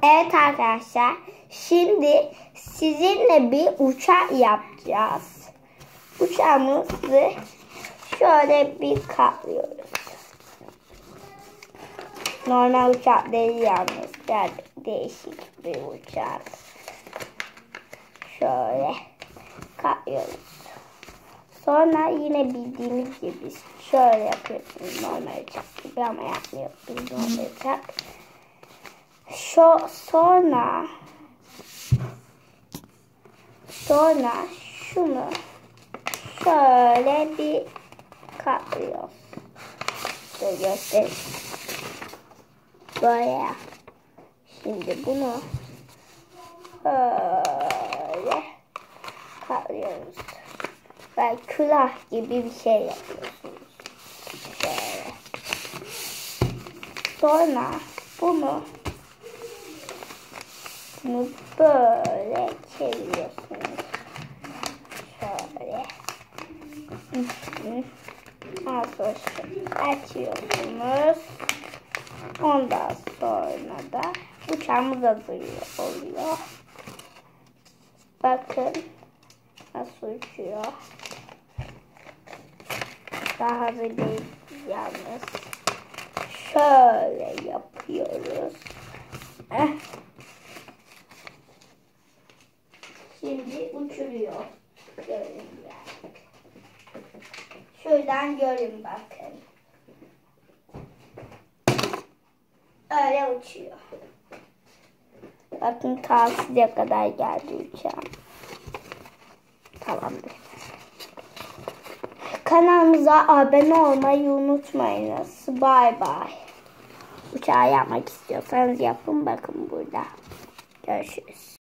Evet arkadaşlar, şimdi sizinle bir uçak yapacağız. Uçağımızı şöyle bir katlıyoruz. Normal uçak değil yalnız, biraz değişik bir uçak. Şöyle katlıyoruz. Sonra yine bildiğimiz gibi şöyle yapıyorsunuz, normal uçak gibi ama yapmıyoruz normal uçak. Sonra şunu şöyle bir katlıyoruz. Şöyle göstereyim. Böyle. Şimdi bunu böyle katlıyoruz. Böyle külah gibi bir şey yapıyorsunuz. Şöyle. Sonra bunu böyle çeviriyorsunuz. Şöyle. Ondan sonra açıyorsunuz. Ondan sonra da uçağımız hazır oluyor. Bakın nasıl uçuyor. Daha hazır değil yalnız. Şöyle yapıyoruz. Şimdi uçuruyor. Görün yani. Şuradan görün bakın. Öyle uçuyor. Bakın ta size kadar geldi uçağım. Tamamdır. Kanalımıza abone olmayı unutmayınız. Bye bye. Uçağı yapmak istiyorsanız yapın. Bakın burada. Görüşürüz.